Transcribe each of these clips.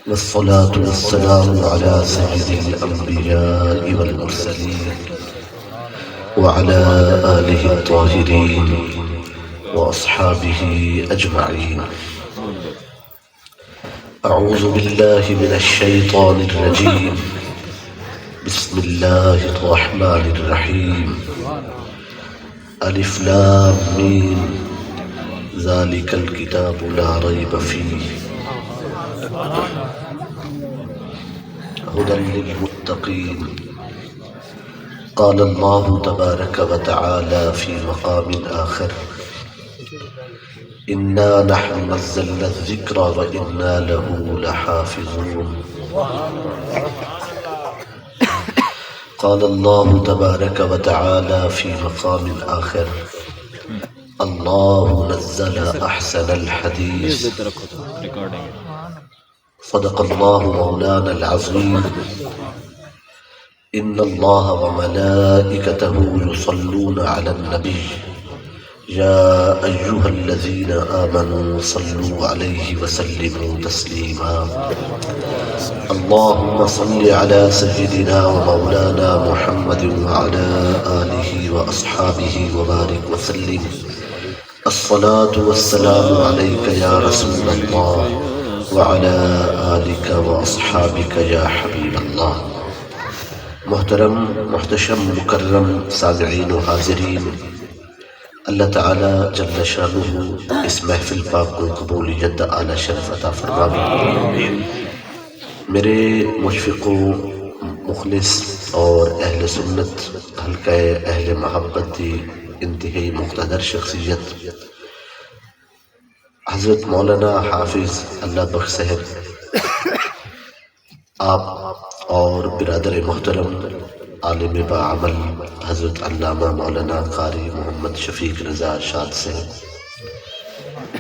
والصلاة والسلام على سيد الأنبياء والمرسلين وعلى آله الطاهرين وأصحابه أجمعين. أعوذ بالله من الشيطان الرجيم. بسم الله الرحمن الرحيم. ألف لام ميم ذلك الكتاب لا ريب فيه هدى للمتقين. قال الله تبارك وتعالى في مقام آخر: إنا نحن نزلنا الذكر وإنا له لحافظون. قال الله تبارك وتعالى في مقام آخر: الله نزل أحسن الحديث. صدق الله مولانا العظيم. إن الله وملائكته يصلون على النبي يا أيها الذين آمنوا صلوا عليه وسلموا تسليما. اللهم صل على سيدنا ومولانا محمد وعلى آله وأصحابه وبارك وسلم. الصلاة والسلام عليك يا رسول الله وعلى آلك وأصحابك يا حبيب الله. محترم محتشم مکرم سامعین و حاضرین، اللہ تعالی جل شانہ اس محفل پاک کو قبولیت اعلی شرف عطا فرمائے. میرے مشفق و مخلص اور اہل سنت حلقہ اہل محبت دی انتہائی مقتدر شخصیت حضرت مولانا حافظ اللہ بخش صاحب، آپ اور برادر محترم عالم باعمل حضرت علامہ مولانا قاری محمد شفیق رضا شاد سے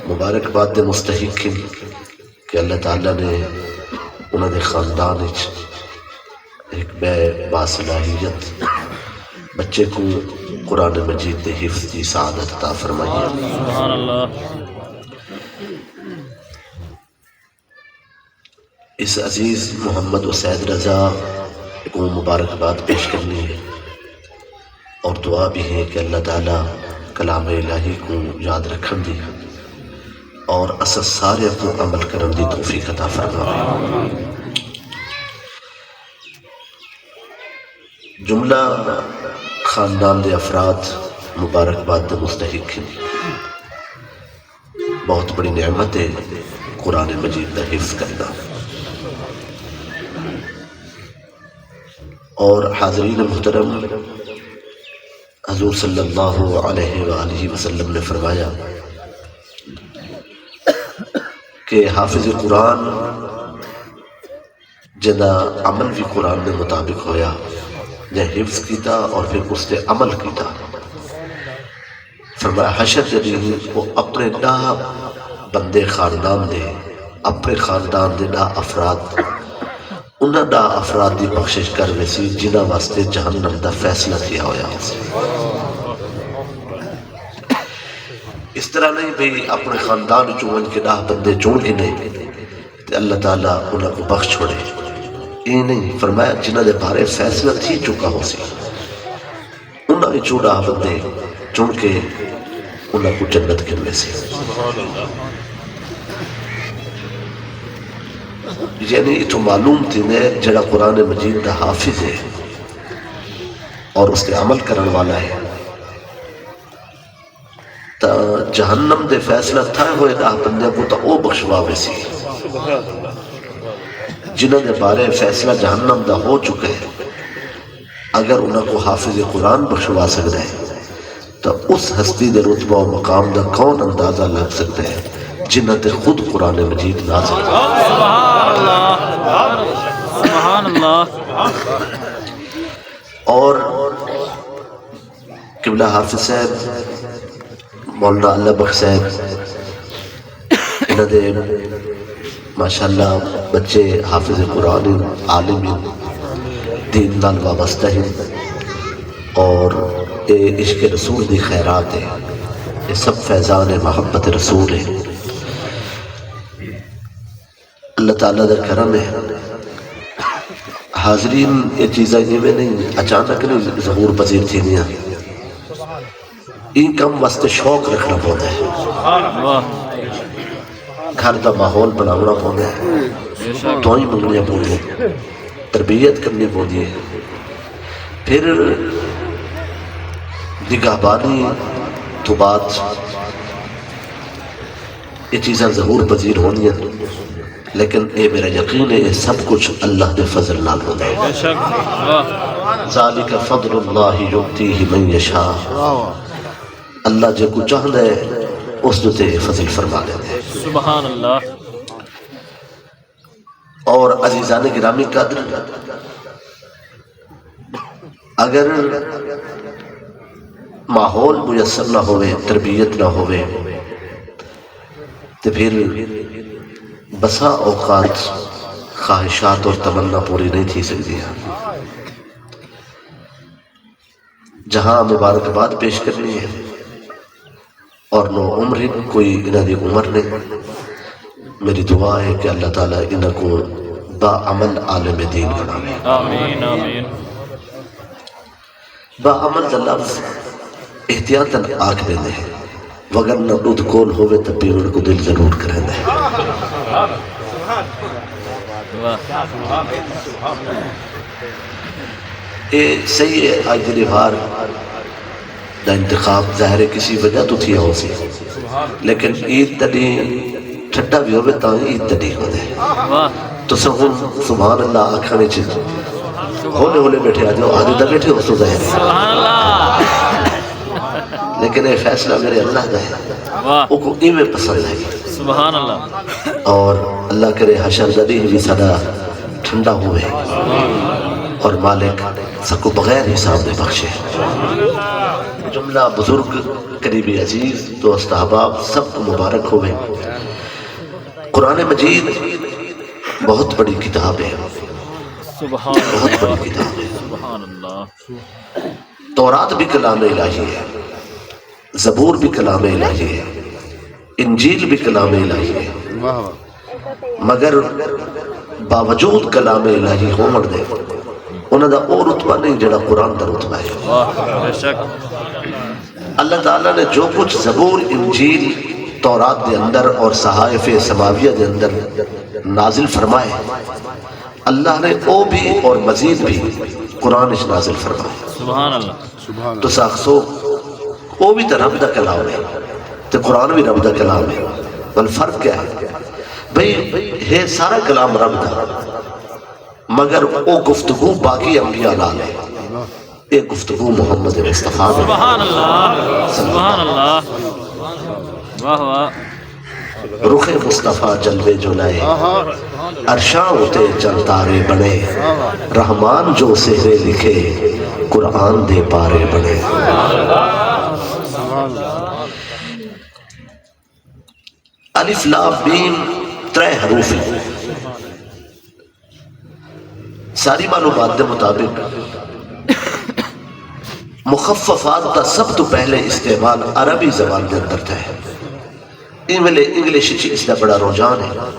مبارکباد دے مستحق کہ اللہ تعالیٰ نے انہوں نے خاندان ایک بے باصلاحیت بچے کو قرآن مجید دے حفظ کی سعادت عطا فرمائی. سبحان اللہ. اس عزیز محمد وسید رضا کو مبارکباد پیش کرنی ہے اور دعا بھی ہے کہ اللہ تعالیٰ کلام الہی کو یاد رکھن دی اور اصل سارے کو عمل کرن دی توفیق عطا فرمائے. جملہ خاندان دے افراد مبارکباد دے مستحق ہیں. بہت بڑی نعمت ہے قرآن مجید دا حفظ کرنا. اور حاضرین محترم، حضور صلی اللہ علیہ وآلہ وسلم نے فرمایا کہ حافظ قرآن جنا عمل بھی قرآن کے مطابق ہویا، جے حفظ کیتا اور پھر اس نے عمل کیتا. فرمایا حشر جدی وہ اپنے ڈا بندے خاندان دے، اپنے خاندان دے ڈا افراد انہاں دا افراد دی بخشش کر ویسی جنہاں واسطے جہنم دا فیصلہ کیا ہویا ہو سی. اس طرح نہیں بھی اپنے خاندان چون کے 10 بندے چون کے نہیں تے اللہ تعالیٰ انہاں کو بخش چھوڑے. یہ نہیں، فرمایا جنہاں دے بارے فیصلہ تھی چکا ہو سی انہاں بھی 10 بندے چون کے انہاں کو جنت کے میں سی. یعنی تو معلوم تھی نے جڑا قرآن مجید دا حافظ ہے اور اس کے عمل کرن والا ہے تا جہنم دے فیصلہ تھا ہوئے 10 بندے کو تا او بخشواوے سی. جنہوں دے بارے فیصلہ جہنم دا ہو چکے ہیں اگر انہوں کو حافظ قرآن بخشوا سکتا ہے تو اس ہستی دے رتبہ و مقام دا کون اندازہ لگ سکتا ہے جنہوں تے خود قرآن مجید نازل. سبحان اللہ. اور قبلہ حافظ صاحب مولانا اللہ بخش صاحب انہوں دے ماشاءاللہ بچے حافظ قرآن عالم دین نال وابستہ ہیں اور عشق رسول دی خیرات ہے. یہ سب فیضان محبت رسول ہے. اللہ تعالیٰ در کرم ہے حاضرین یہ چیزیں میں نہیں اچانک نہیں ظہور پذیر تھی نہیں این کم واسطے شوق رکھنا پڑتا ہے گھر دا ماحول بناونا پڑتا ہے دعائیں منگنیاں پڑتی ہیں تربیت کرنی پڑتی ہے پھر نگہبانی تو بعد یہ چیزیں ظہور پذیر ہونی ہیں لیکن اے میرا یقین ہے یہ سب کچھ اللہ دے فضل نال ہوتا ہے ذالک فضل اللہ یؤتیہ من یشاء اللہ جے کو چاہتا ہے اس تے فضل فرما دیتے ہیں سبحان اللہ اور عزیزان گرامی قدر اگر ماحول میسر نہ ہوئے تربیت نہ ہوئے تو پھر بسا اوقات خواہشات اور تمنا پوری نہیں تھی سکتی ہے جہاں مبارکباد پیش کرنی ہے اور نو عمر کوئی انہاں دی عمر نے میری دعا ہے کہ اللہ تعالیٰ انہاں کو با عمل عالم دین بنائے آمین آمین با عمل دا لفظ احتیاطاً آنکھ دینے ہیں وگرنہ دودھ کول ہوئے تب بھی ان کو دل ضرور کریں دے یہ صحیح ہے آج دلی بھار دا انتخاب ظاہر ہے کسی وجہ تو تھی ہو سی لیکن عید تڑی ٹھٹا بھی ہوئے تا عید تڑی ہو دے تو سہون سبحان اللہ آکھانے چیز ہونے ہونے بیٹھے آ جاؤ آدھے دا بیٹھے ہو سو ظاہر ہے سبحان اللہ لیکن یہ فیصلہ میرے اللہ کا ہے وہ کو ایمیں پسند ہے سبحان اللہ اور اللہ کرے حشر زدی بھی صدا ٹھنڈا ہوئے اور مالک سب کو بغیر حساب دے بخشے جملہ بزرگ قریبی عزیز دوست احباب سب کو مبارک ہوئے قرآن مجید بہت بڑی کتاب ہے بہت بڑی کتاب ہے سبحان اللہ تورات بھی کلام الہی ہے زبور بھی کلام الہی ہے انجیل بھی کلام الہی ہے مگر باوجود کلام الہی ہو مر دے انہوں دا اور رتبہ نہیں جڑا قرآن دا رتبہ ہے بے شک اللہ تعالیٰ نے جو کچھ زبور انجیل تورات دے اندر اور صحائف سماویہ دے اندر نازل فرمائے اللہ نے او بھی اور مزید بھی قرآن اس نازل فرمائے سبحان اللہ تو ساخصو وہ بھی تو رب دا کلام ہے تو قرآن بھی رب دا کلام ہے بل فرق کیا ہے بھئی ہے سارا کلام رب دا مگر وہ گفتگو باقی انبیاء لال ہے ایک گفتگو محمد مصطفیٰ ہے سبحان اللہ سبحان اللہ واہ واہ رخ مصطفیٰ جلوے جو لائے عرشاں ہوتے چل تارے بڑے رحمان جو سہرے لکھے قرآن دے پارے بڑے الف لام میم 3 حروف ہیں ساری معلومات کے مطابق مخففات کا سب تو پہلے استعمال عربی زبان کے اندر تھا انگلش اس کا بڑا رجحان ہے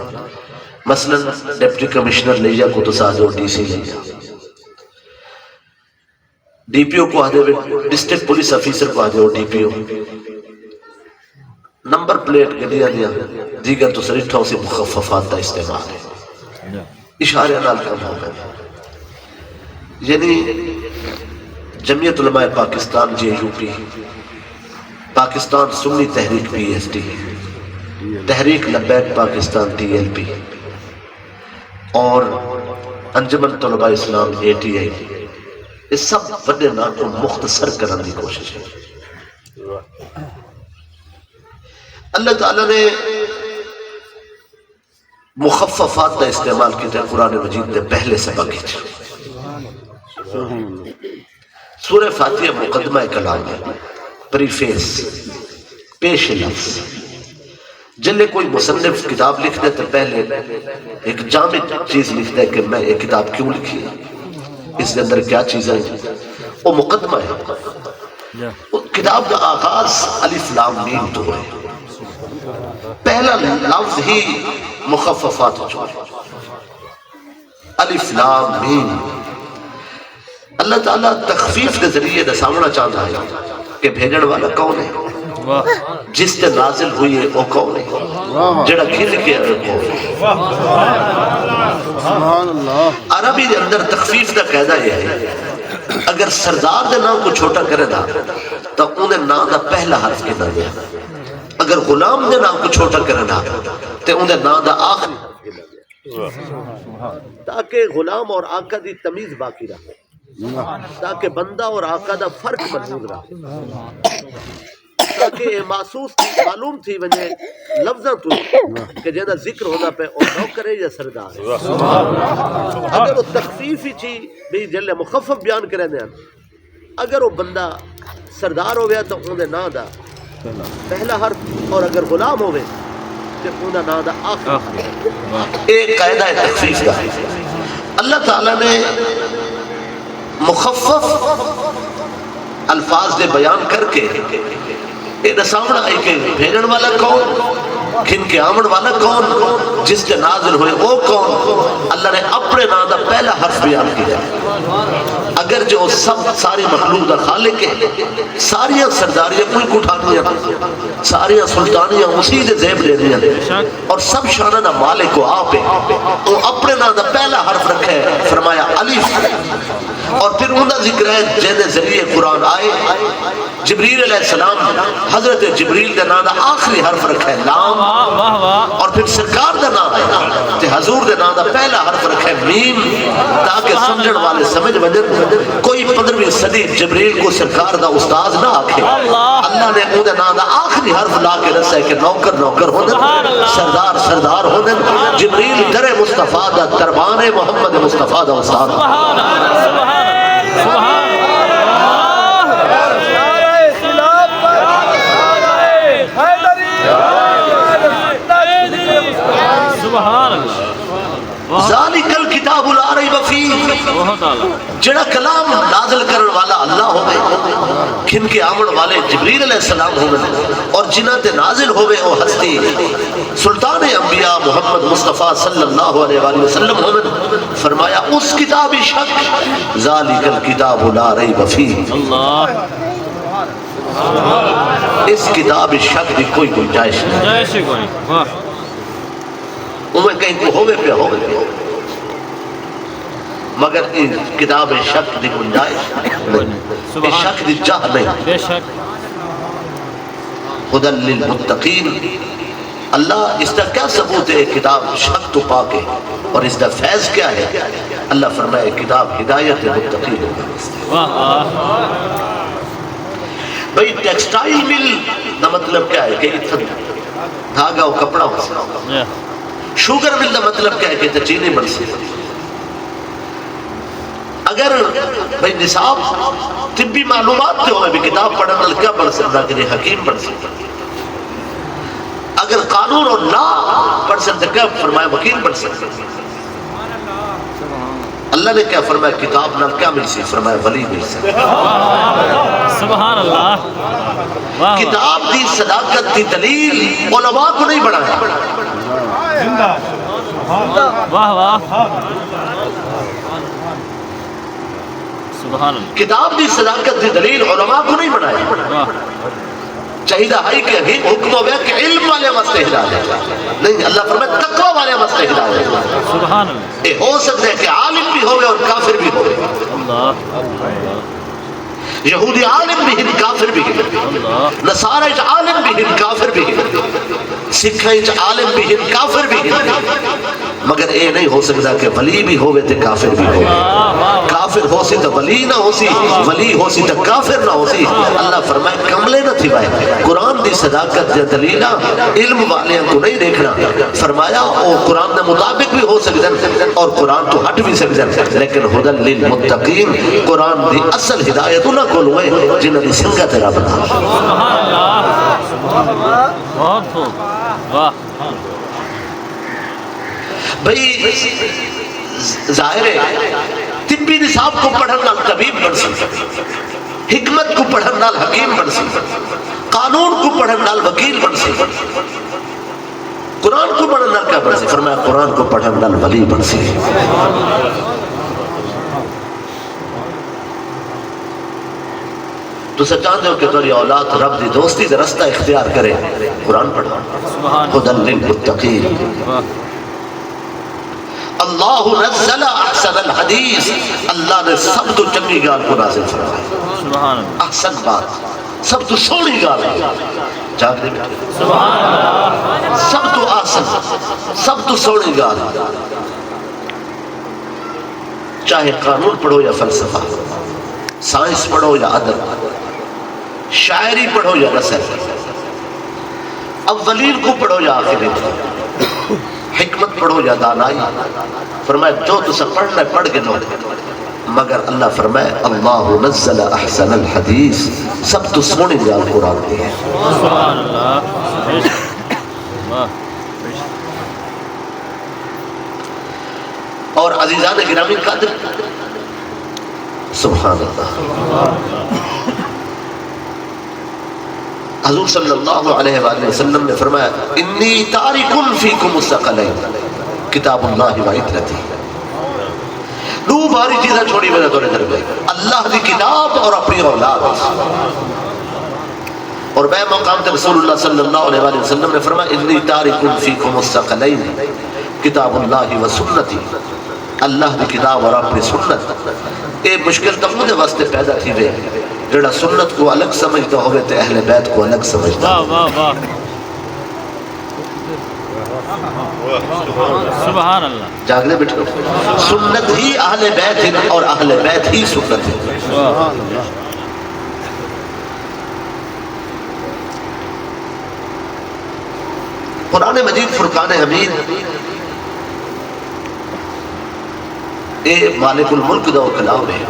مثلا ڈپٹی کمشنر لیا کو تو سازو ڈی سی لیا ڈی پی او کو آدھے ڈسٹرکٹ پولیس افیسر کو آدھے ڈی پی او نمبر پلیٹ گڈیاں دیا دیگر تو سریٹھوں سے مخففات کا استعمال ہے اشارے نال کم ہو گئے یعنی جمعیت علماء پاکستان جے یو پی پاکستان سنی تحریک P S T Tehreek Labbaik Pakistan T L P اور انجمن طلباء اسلام اے ٹی آئی یہ سب بڑے نام کو مختصر کرنے کی کوشش ہے اللہ تعالیٰ نے مخففات کا استعمال کیا ہے قرآن مجید نے پہلے سبق کیا سورہ فاتحہ مقدمہ کلام ہے پریفیس پیش لفظ جلے کوئی مصنف کتاب لکھتے تو پہلے ایک جامع چیز لکھتا ہے کہ میں ایک کتاب کیوں لکھی اس کے اندر کیا چیزیں ہیں وہ مقدمہ ہے کتاب کا آغاز الف لام میم تو ہے پہلا لفظ ہی مخففات چون الف لام میم اللہ تعالیٰ تخفیف کے ذریعے دسامنا چاہتا ہے کہ بھیجن والا کون ہے واہ جس تے نازل ہوئی ہے وہ کون ہے جڑا کھل کے ہے کون ہے سبحان اللہ عربی دے اندر تخفیف کا قاعدہ یہ ہے اگر سردار دے نام کو چھوٹا کرے دا تو انہیں نام دا پہلا حرف کنا گیا اگر غلام دے نام کو چھوٹا کرے دا تو انہیں نام دا آخری حرف کنا گیا تاکہ غلام اور آقا دی تمیز باقی رہے تاکہ بندہ اور آقا دا فرق محفوظ رہے تاکہ یہ محسوس تھی معلوم تھی وجہ لفظاں تو کہ جہاں ذکر ہونا پہ اور نوکر ہے یا سردار ہے اگر وہ تخفیف ہی چی بھی جلے مخفف بیان کرے دیں اگر وہ بندہ سردار ہو گیا تو انہیں نا دا پہلا حرف اور اگر غلام ہوئے تو انہیں نا دا آخر ایک قاعدہ ہے تخفیف کا اللہ تعالیٰ نے مخفف الفاظ دے بیان کر کے اے دسامنا ہے کہ بھیجن والا کون کھن کے آمن والا کون جس کے نازل ہوئے وہ کون اللہ نے اپنے نام دا پہلا حرف بیان کیا اگر جو سب ساری مخلوق دا خالق ہے ساریاں سرداریاں کوئی کٹھانیاں ساریاں سلطانیاں اسی دے زیب لے دیا اور سب شانہ دا مالک کو آپ ہے تو اپنے نام دا پہلا حرف رکھے فرمایا الف اور پھر انہا ذکر ہے جہنے ذریعے قرآن آئے جبریل علیہ السلام حضرت جبریل دا نام دا آخری حرف رکھا ہے لام اور پھر سرکار دا نام ہے تے حضور دا نام دا پہلا حرف رکھا ہے میم تاکہ سمجھن والے سمجھ وجن کوئی 15ویں صدی جبریل کو سرکار دا استاذ نہ آکھے اللہ نے انہوں دا نام دا آخری حرف لا کے رسا ہے کہ نوکر نوکر ہوندن سردار سردار ہوندن جبریل در مصطفیٰ دا تربان محمد مصطفیٰ دا استاذ ذالک الکتاب لا ریب فیہ جڑا کلام نازل کرن والا اللہ ہوئے کھن کے آمن والے جبریل علیہ السلام ہوئے اور جنہ تے نازل ہوئے وہ ہستی سلطان انبیاء محمد مصطفیٰ صلی اللہ علیہ وآلہ وسلم ہوئے فرمایا اس کتاب شک ذالک الکتاب لا ریب فیہ اس کتاب شک دی کوئی گنجائش نہیں انہیں کہیں کو ہوئے پہ ہوئے مگر ان کتاب شک دی گنجائش اس شک دی چاہ نہیں ہدی للمتقین اللہ اس کا کیا ثبوت ہے کتاب شک تو پاکے اور اس کا فیض کیا ہے اللہ فرمائے کتاب ہدایت متقین بھئی ٹیکسٹائل مل دا مطلب کیا ہے کہ دھاگا و کپڑا ہو سکتا شوگر مل دا مطلب کیا ہے کہ چینی بن سکتا اگر بھئی نصاب طبی معلومات جو ہے بھی کتاب پڑھنا کیا بڑھ سکتا کہ حکیم بڑھ سکتا اگر قانون اور لا پڑھ سکتا کیا فرمایا وکیل بڑھ سکتا اللہ نے کیا فرمایا کتاب نہ کیا مل سی فرمایا ولی مل سکتا سبحان اللہ کتاب دی صداقت دی دلیل علماء کو نہیں بڑھایا واہ واہ سبحان اللہ کتاب دی صداقت دی دلیل علماء کو نہیں بڑھایا چاہیدہ ہے کہ حکم ہویا کہ علم والے واسطے ہدایت ہے نہیں اللہ فرمائے تقوی والے واسطے ہدایت ہے سبحان اللہ یہ ہو سکتا ہے کہ عالم بھی ہوئے اور کافر بھی ہوئے اللہ یہودی عالم بھی ہیں کافر بھی ہیں نصارہ عالم بھی ہیں کافر بھی ہیں سکھ عالم بھی ہیں کافر بھی ہیں مگر اے نہیں ہو سکتا کہ ولی بھی ہوئے تے کافر بھی ہوئے کافر ہو سی تو ولی نہ ہو سی ولی ہو سی تو کافر نہ ہو سی اللہ فرمائے کملے نہ تھی بھائی قرآن دی صداقت دی دلیلہ علم والے کو نہیں دیکھنا فرمایا وہ قرآن دے مطابق بھی ہو سکتا اور قرآن تو ہٹ بھی سکتا لیکن ہدی للمتقین قرآن دی اصل ہدایت نہ کھولوئے جنہ دی سنگت تیرا بنا بہت خوب واہ بھئی ظاہر ہے طبی نصاب کو پڑھن نال طبیب بن سکتا حکمت کو پڑھن نال حکیم بن سکتا قانون کو پڑھن نال وکیل بن سکتا قرآن کو پڑھنا کیا بن سی؟ فرمایا قرآن کو پڑھنا ولی بن سی. تو سچاندے ہو کہ تھوڑی اولاد رب دی دوستی دے رستہ اختیار کرے قرآن پڑھا. ہدی للمتقین. اللہ نزل احسن الحدیث، اللہ نے سب تو چنگی گال کو نازل فرمایا. احسن بات، سب تو سونی گال جاگ دے بیٹھے، سب تو احسن، سب تو سونی گال. چاہے قانون پڑھو یا فلسفہ، سائنس پڑھو یا ادب، شاعری پڑھو یا نثر، اولین کو پڑھو یا آخرین، حکمت پڑھو یا دانائی. فرمایا جو تسا پڑھنا ہے پڑھ کے لو، مگر اللہ فرمائے اللہ نزل احسن الحدیث، سب تو سونی گال قرآن دی ہے. سبحان اللہ. اور عزیزان گرامی قدر، سبحان اللہ، حضور صلی اللہ علیہ وآلہ وسلم نے فرمایا انی تارک فیکم الثقلین کتاب اللہ و عترتی. دو باری چیزیں چھوڑی میں نے تو نظر گئی، اللہ کی کتاب اور اپنی اولاد. اور بے مقام تے رسول اللہ صلی اللہ علیہ وآلہ وسلم نے فرمایا انی تارک فیکم الثقلین کتاب اللہ و سنتی. اللہ کی کتاب اور اپنی سنت. اے مشکل تو مجھے واسطے پیدا تھی وے جڑا سنت کو الگ سمجھتا ہوئے تے اہل بیت کو الگ سمجھتا. سبحان اللہ. جاگ لے بیٹھو، سنت ہی اہل بیت ہے اور اہل بیت ہی سنت ہے. قرآن مجید فرقان حمید اے مالک الملک دا کلام ہے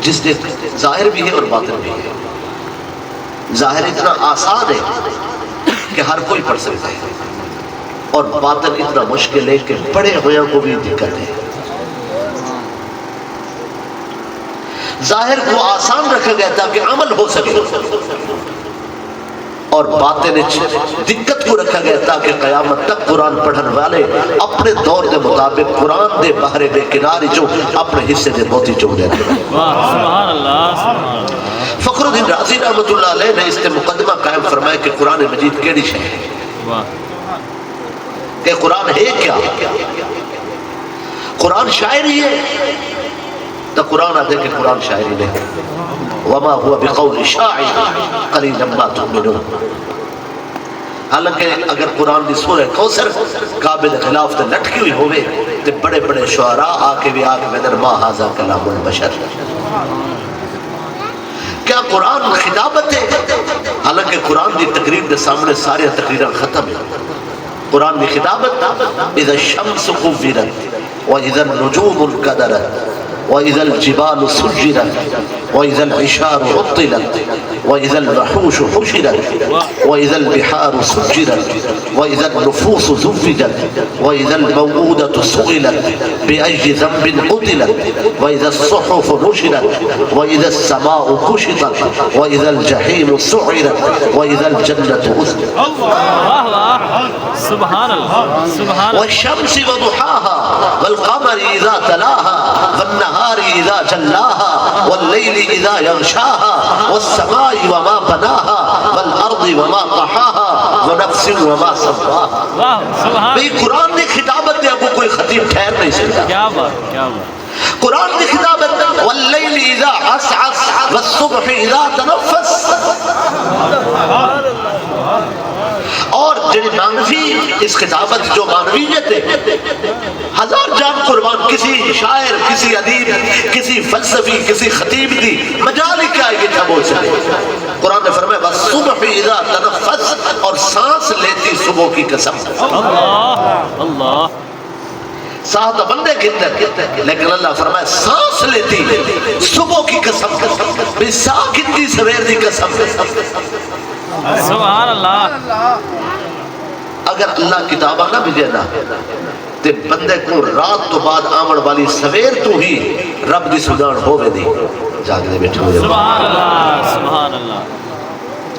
جس نے ظاہر بھی ہے اور باطن بھی ہے. ظاہر اتنا آسان ہے کہ ہر کوئی پڑھ سکتا ہے، اور باطن اتنا مشکل ہے کہ پڑھے ہوئے کو بھی دقت ہے. ظاہر کو آسان رکھا گیا تاکہ عمل ہو سکے، اور باطن دقت کو رکھا گیا تاکہ قیامت تک قرآن پڑھن والے اپنے دور دے مطابق قرآن دے بحر بے کناری جو اپنے حصے دے موتی چوک دے. سبحان اللہ. فخر الدین رازی رحمۃ اللہ علیہ نے اس نے مقدمہ قائم فرمایا کہ قرآن مجید کیڑی شے ہے، کہ قرآن ہے کیا. قرآن شاعری ہے تو قرآن آتے کہ قرآن شاعری نہیں. وما هو بقول شاعر قلیلا ما تؤمنون. حالانکہ اگر قرآن دی سورہ کوثر کعبے دے خلاف تے لٹکی ہوئی ہوئے تے بڑے بڑے شعراء آکے بھی آکے بدر ما ھذا کلام البشر. کیا قرآن خطابت ہے؟ حالانکہ قرآن دی تقریر دے سامنے سارے تقریریں ختم ہیں. قرآن دی خطابت اذا الشمس كورت واذا النجوم انكدرت وإذا الجبال سجرت وإذا العشار عطلت وإذا الوحوش حشرت وإذا البحار سجرت وإذا النفوس زوجت وإذا الموءودة سئلت بأي ذنب قتلت وإذا الصحف نشرت وإذا السماء كشطت وإذا الجحيم سعرت وإذا الجنة أزلفت. سبحان اللہ. سبحان. والشمس وضحاها والقمر إذا تلاها والنهار إذا جلاها والليل إذا يغشاها والسماء وما بناها والأرض وما طحاها ونفس وما سواها. بھئی قرآن نے خطابت دے ابو کوئی خطیب ٹھہر نہیں سکتا. کیا بات، کیا بات. قرآن نے خطابت واللیل اذا عسعس والصبح اذا تنفس. اور جنہیں مانوی اس خطابت جو مانویت ہے ہزار جان قربان کسی شاعر، کسی ادیب، کسی فلسفی، کسی خطیب دی مجال کیا یہ تھا بول سکے. قرآن نے فرمایا والصبح اذا تنفس، اور سانس لیتی صبح کی قسم. اللہ اللہ. ساتھ بندے کے اندر، لیکن اللہ فرمایا سانس لیتی صبح کی قسم. بے ساکت دی سویر دی قسم. سبحان اللہ. اگر اللہ کتابہ نہ بھیجے نا تے بندے کو رات تو بعد آمن والی سویر تو ہی رب دی سجان ہوئے دی. جاگنے بیٹھے ہوئے. سبحان اللہ. سبحان اللہ.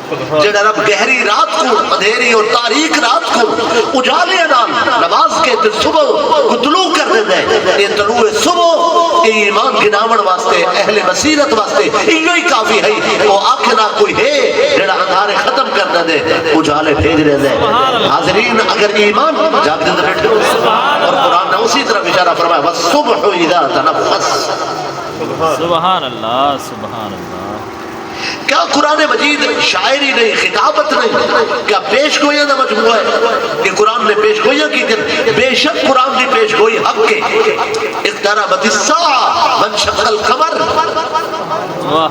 جڑا رب گہری رات کو اندھیری اور تاریک رات کو اجالے نال نماز کے تے صبح کو طلوع کر دے دے یہ طلوع صبح یہ ایمان گناون واسطے اہل بصیرت واسطے ایو ہی کافی ہے وہ آنکھ نہ کوئی ہے جڑا اندھارے ختم کر دے اجالے بھیج دے دے حاضرین اگر ایمان جاگ دے بیٹھے اور قرآن نے اسی طرح اشارہ فرمایا والصبح اذا تنفس سبحان اللہ سبحان اللہ کیا قرآن مجید شاعری نہیں خطابت نہیں کیا پیش گوئیاں دا مجموعہ ہے کہ قرآن نے پیش گوئیاں کی دن بے شک قرآن کی پیش گوئی حق کے اقتربت الساعہ وانشق القمر واہ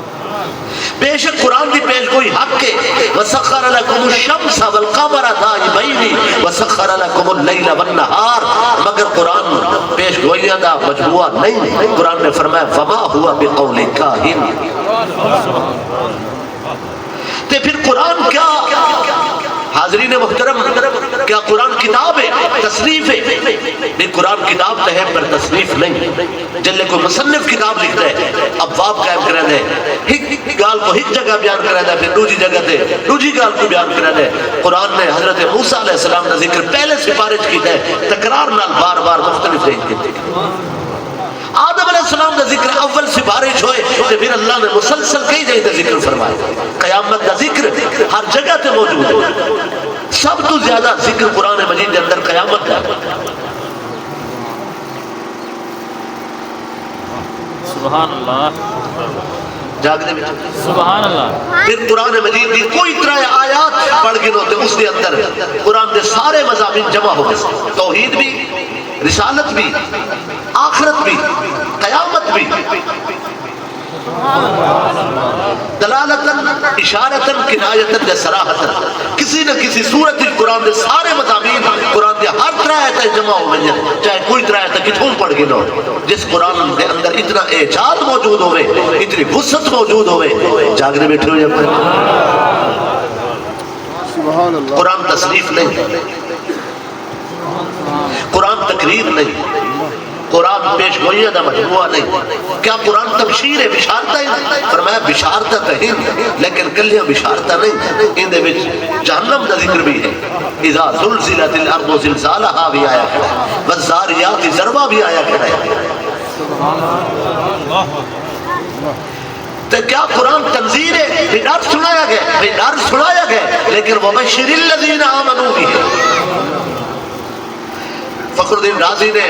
بے شک قرآن کی پیش گوئی حق کے وسخر لکم الشمس والقمر دائبین وسخر لکم اللیل والنہار مگر قرآن پیش گوئیاں دا مجموعہ نہیں قرآن نے فرمایا وما ہوا بقول کاہن تے پھر قرآن کیا حاضرین محترم کیا قرآن کتاب ہے تصنیف ہے نہیں قرآن کتاب تو ہے پر تصنیف نہیں جلے کوئی مصنف کتاب لکھتا ہے ابواب قائم کرا دے ایک گال کو ایک جگہ بیان کرا دے پھر دوسری جگہ دے دوسری گال کو بیان کرا دے قرآن نے حضرت موسیٰ علیہ السلام کا ذکر پہلے سفارش کی ہے تکرار نال بار بار مختلف نہیں کی آدم علیہ السلام کا ذکر اول سفارش ہوئے تو پھر اللہ نے مسلسل کئی جگہ ذکر فرمایا قیامت کا ذکر ہر جگہ تے موجود ہے سب تو زیادہ ذکر قرآن مجید کے اندر قیامت کا سبحان اللہ جاگ دے بیٹھا سبحان اللہ پھر قرآن مجید کی کوئی طرح آیات پڑھ گئے ہوتے اس کے اندر قرآن کے سارے مضامین جمع ہو گئے توحید بھی رسالت بھی آخرت بھی قیامت بھی دلالتاً اشارتاً کنایتاً سراحتاً کسی نہ کسی صورت قرآن کے سارے مضامین قرآن کے ہر طرح آیتیں جمع ہو گئی ہیں چاہے کوئی طرح آیتیں کتوں پڑھ گئے نو جس قرآن کے اندر اتنا اعجاز موجود ہوئے اتنی وسعت موجود ہوئے جاگنے بیٹھے ہوئے قرآن تصنیف نہیں قرآن تقریر نہیں قرآن پیش گوئیاں دا مجموعہ نہیں کیا قرآن تبشیر ہے بشارتہ ہی فرمایا بشارتہ تہین لیکن کلیاں بشارتہ نہیں ان دے وچ جہنم دا ذکر بھی ہے اذا زلزلت الارض زلزالہا بھی آیا کھڑا والزاریات ذروا بھی آیا کھڑا ہے تو کیا قرآن تنظیر ہے بھی ڈر سنایا گیا بھی ڈر سنایا گیا لیکن وَبَشِّرِ الَّذِينَ آمَنُوا بِهِ فخر الدین رازی نے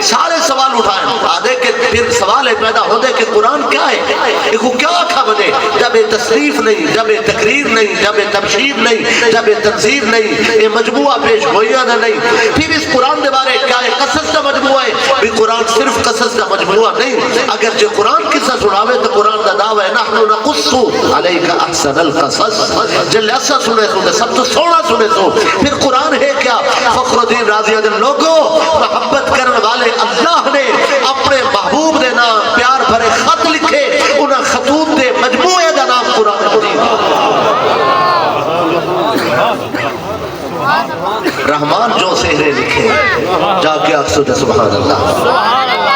سارے سوال اٹھائے آدھے کہ پھر سوال پیدا ہو دے کہ قرآن کیا ہے ایک کیا آکھا بنے جب تصریف نہیں جب تقریر نہیں جب تبشیر نہیں جب تنظیر نہیں یہ مجموعہ پیش گوئیاں نہیں پھر اس قرآن کے بارے کیا ہے قصص کا مجموعہ ہے بھی قرآن صرف قصص کا مجموعہ نہیں اگر جو قرآن قصہ سناوے تو قرآن کا دعویٰ ہے نحن نقص علیک احسن القصص جل ایسا سنے سو سب تو سونا سنے سو پھر قرآن ہے کیا فخر الدین رازی عدل لوگوں محبت کرنے والے اللہ نے اپنے محبوب دے نام پیار بھرے خط لکھے انہاں خطوط دے مجموعے دا نام قرآن مجید رحمان جو سہرے لکھے جا کے اقصد سبحان اللہ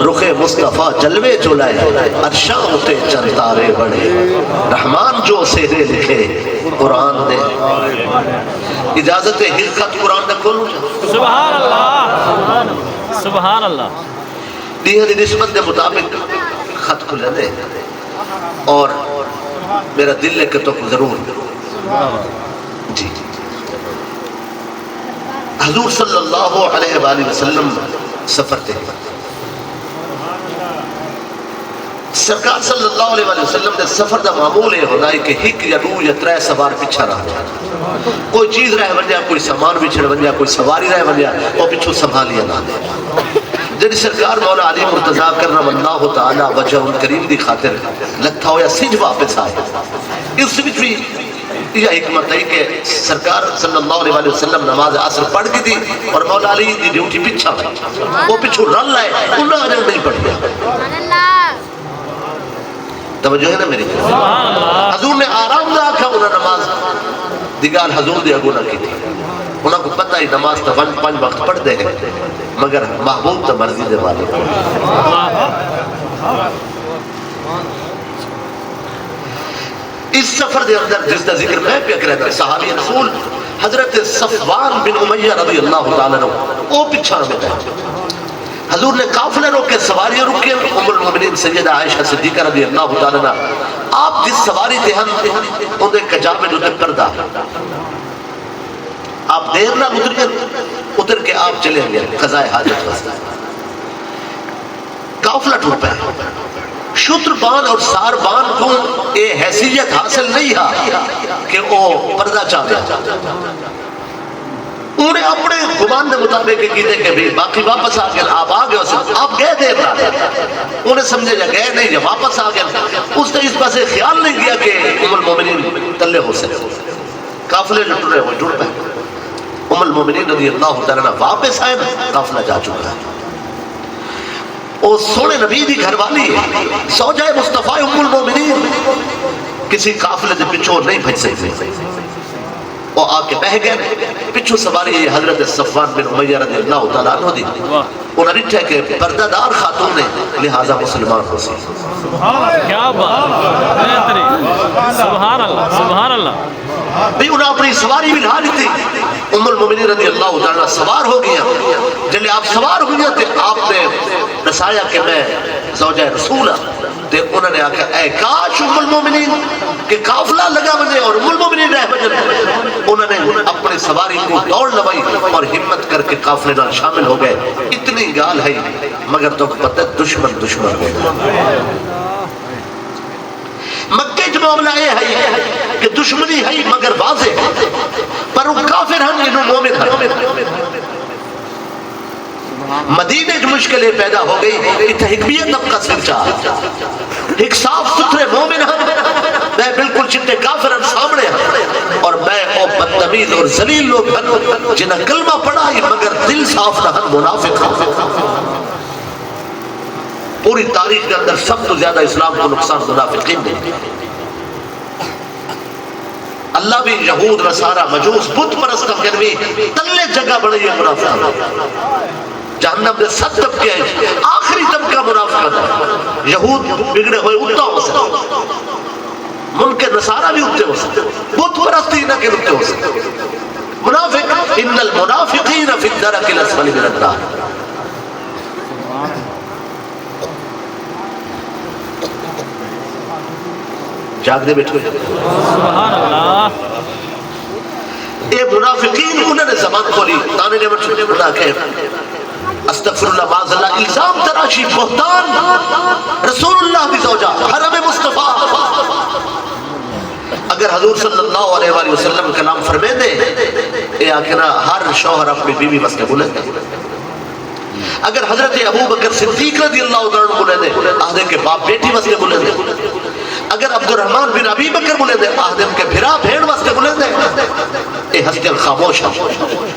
رخ مصطفیٰ جلوے چلائے عرشاں ہوتے چند تارے بڑھے رحمان جو سہرے لکھے قرآن دے اجازت ہے خط قرآن دے کھولو سبحان اللہ سبحان اللہ دیہ دی نسبت دے مطابق خط کھلے دے اور میرا دل ہے کہ تو ضرور جی حضور صلی اللہ علیہ وآلہ وسلم سفر تے سرکار صلی اللہ علیہ وسلم نے سفر دا معمول ہے ہونا ہے کہ ہک یا دو یا ترے سوار پچھا رہا کوئی چیز رہ ونجا کوئی سامان بچھڑ ونجا کوئی سواری رہ ونجا وہ پچھو سنبھالیا نہ دے جن سرکار مولا علی مرتضیٰ کرنا واللہ تعالی وجہ ان کریم دی خاطر لتھا ہو یا سج واپس آئے اس وچ بھی یہ حکمت ہے کہ سرکار صلی اللہ علیہ وسلم نماز عصر پڑھ کی تھی اور مولا علی دی ڈیوٹی پچھا وہ پچھو رل لائے انہوں نے نہیں پڑھ گیا توجہ ہے نا میری حضور نے آرام دے آکھا انہوں نماز دیگال حضور دے اگونا کی تھی انہوں کو پتہ ہی نماز تا پانچ وقت پڑھ دے گئے مگر محبوب تا مرضی دے والے اس سفر دے اندر جس کا ذکر میں پہ کرنا صحابی رسول حضرت صفوان بن امیہ رضی اللہ تعالیٰ عنہ وہ پیچھا میں تھا. حضور نے قافلے روکے سواریاں روکے. ام المؤمنین سیدہ عائشہ صدیقہ رضی اللہ تعالیٰ عنہ آپ جس سواری تے ہن اندے کجامے جو پردہ آپ دیر نہ اتر کے آپ چلے گئے قضائے حاجت واسطے. قافلہ ٹوٹ پہ شتربان اور ساربان کو یہ حیثیت حاصل نہیں ہے کہ وہ پردہ چاہتے انہیں اپنے گمان کے مطابق کیتے کہ بھی باقی واپس آ گئے. آپ آ گئے آپ گئے دیر نہ انہیں سمجھے جا گئے نہیں جب واپس آ گئے. اس نے اس بات سے خیال نہیں کیا کہ ام المومنین تلے ہو سکے. قافلے لٹ رہے وہ جڑ پہ. ام المومنین رضی اللہ تعالیٰ واپس آئے قافلہ جا چکا ہے. وہ سونے نبی دی گھر والی ہے زوجہ مصطفیٰ ام المومنین کسی قافلے سے پچھو نہیں بھج سکتے. وہ آ کے بہ گئے. پچھو سواری حضرت صفوان بن امیہ رضی اللہ تعالیٰ عنہ دی. انہوں نے ڈٹھا کہ پردہ دار خاتون نے لہذا مسلمان ہو سی. کیا بات بہترین. سبحان اللہ سبحان اللہ. بھی انہوں نے اپنی سواری بھی لا لی تھی. ام المومنین رضی اللہ تعالیٰ سوار ہو گیا. جلے آپ سوار ہوئی تھے آپ نے نسایا کہ میں زوجہ رسول تے انہوں نے آکھا اے کاش ام المومنین کہ قافلہ لگا بجے اور ام المومنین رہ بجے. انہوں نے اپنی سواری کو دوڑ لوائی اور ہمت کر کے قافلے نال شامل ہو گئے. اتنی گال ہے مگر تو پتہ دشمن دشمن ہو گئے. مکہ جو معاملہ یہ ہے کہ دشمنی ہے مگر واضح پر وہ کافر ہیں انہوں مومن ہیں. مدینہ جو مشکلیں پیدا ہو گئی اتھا حکمیت طبقہ سلچا ایک صاف ستھرے مومن ہیں میں بالکل چٹے کافر ہیں سامنے ہیں اور میں او بدتمیز اور ذلیل لوگ ہیں جنہیں کلمہ پڑھا ہی مگر دل صاف نہ ہیں منافق ہیں. پوری تاریخ کے اندر سب تو زیادہ اسلام کو نقصان منافقین نے. اللہ بھی یہود نصارہ مجوس بت پرست کر بھی تلے جگہ بڑی ہے منافق. جہنم نے 7 طبقے ہیں آخری طبقہ منافقت ہے. یہود بگڑے ہوئے اٹھتا ہو سکتے ملک نصارہ بھی اٹھتے ہو سکتے بت پرستی نہ کے اٹھتے ہو سکتے. منافق ان المنافقین فی الدرک الاسفل من النار. جاگ دے بیٹھو. سبحان اللہ. اے منافقین انہوں نے زبان کھولی تانے نے مرچے بنا کے استغفر اللہ معاذ اللہ الزام تراشی بہتان رسول اللہ بھی زوجہ حرم مصطفیٰ. اگر حضور صلی اللہ علیہ وآلہ وسلم کلام فرمے دے اے آخرہ ہر شوہر اپنی بیوی بس کے بولے دے. اگر حضرت ابو بکر صدیق رضی اللہ عنہ بولے دے آدھے کے باپ بیٹی بس کے بولے دے. اگر عبد الرحمن بن ابی بکر بولے دے آدم کے بھرا بھیڑ واسطے بولے دے اے ہستی خاموش ہے.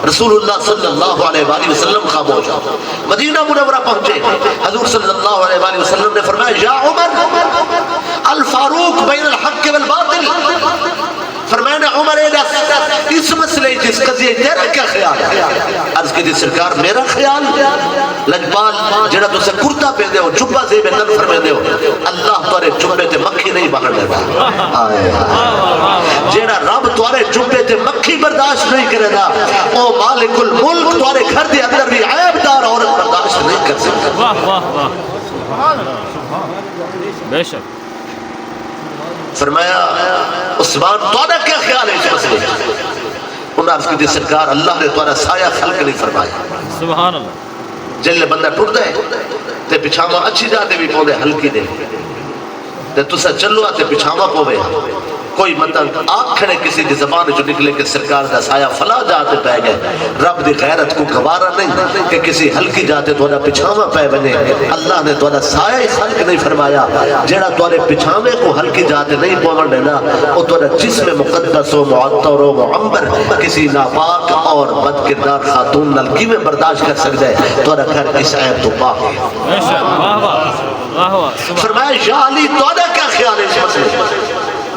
رسول اللہ صلی اللہ علیہ وآلہ وسلم خاموش ہے. مدینہ منورہ پہنچے حضور صلی اللہ علیہ وآلہ وسلم نے فرمایا یا عمر الفاروق بین الحق والباطل. فرمایا عمر اس مسئلے جس قضیہ تیرا کیا خیال ہے. عرض کی تھی سرکار میرا خیال لجبال جڑا تو سے کرتا پہ دے ہو جبہ زیب نن فرمے دے ہو اللہ توارے جبے تے مکھی نہیں باہر دے گا. جڑا رب توارے جبے تے مکھی برداشت نہیں کرے گا او مالک الملک توارے گھر دے اندر بھی عیب دار عورت برداشت نہیں کر سکتا. واہ واہ واہ. بے شک. فرمایا عثمان توڑا کیا خیال ہے اس مسئلے. انہوں نے کہا سرکار اللہ نے توڑا سایہ خلق نہیں فرمایا. سبحان اللہ. جلے بندہ ٹوٹ دے تے پچھاما اچھی جاتے بھی پودے ہلکی دے تے تسا چلو آتے پچھاما پوے کوئی مطلب آگ کھڑے کسی دی زبان جو نکلے کہ سرکار دا سایہ فلا جاتے پہ گئے. رب دی غیرت کو گوارا نہیں کہ کسی ہلکی جاتے تو پچھاما پہ بنے. اللہ نے تو سایہ خلق نہیں فرمایا. جیڑا تو پچھامے کو ہلکی جاتے نہیں پومن دینا وہ تو جسم مقدس و معطر و معمبر کسی ناپاک اور بد کردار خاتون نلکی میں برداشت کر سکتے تو گھر اس عیب تو پاک ہے. فرمایا یا علی تو کیا خیال ہے اس مسئلے.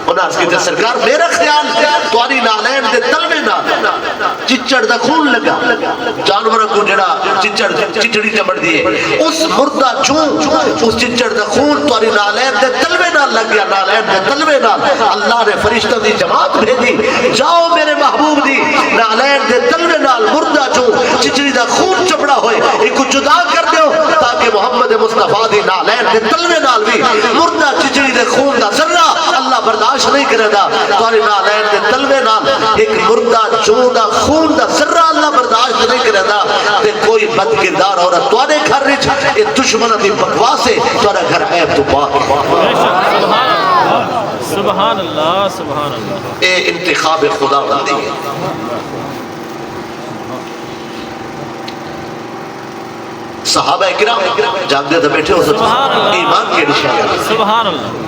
انہاں اس کی سرکار میرا خیال تواری نالین دے تلوے نال چچڑ دا خون لگا جانوروں کو جڑا چچڑ چچڑی چمڑ دیے اس مردہ چون اس چچڑ دا خون تواری نالین دے تلوے نال لگ گیا نالین دے تلوے نال اللہ نے فرشتہ دی جماعت بھیجی جاؤ میرے محبوب دی نالین دے تلوے نال مردہ چون چچڑی دا خون چپڑا ہوئے ایک جدا کر دیو تاکہ محمد مصطفیٰ دی نالین دے تلوے نال بھی مردہ چچڑی دے خون دا ذرہ اللہ برداشت نہیں کرے دا تواری نالین دے تلوے نال ایک مردہ چون دا خون دا ذرہ اللہ برداشت نہیں کرے دا تے کوئی بدکردار عورت توارے گھر رچ یہ دشمن دی بکواس ہے توارے گھر عیب تو پاک سبحان اللہ سبحان اللہ اے انتخاب خدا بندی ہے صحابہ اکرام جاگ دے بیٹھے ہو سب ایمان کے نشان سبحان اللہ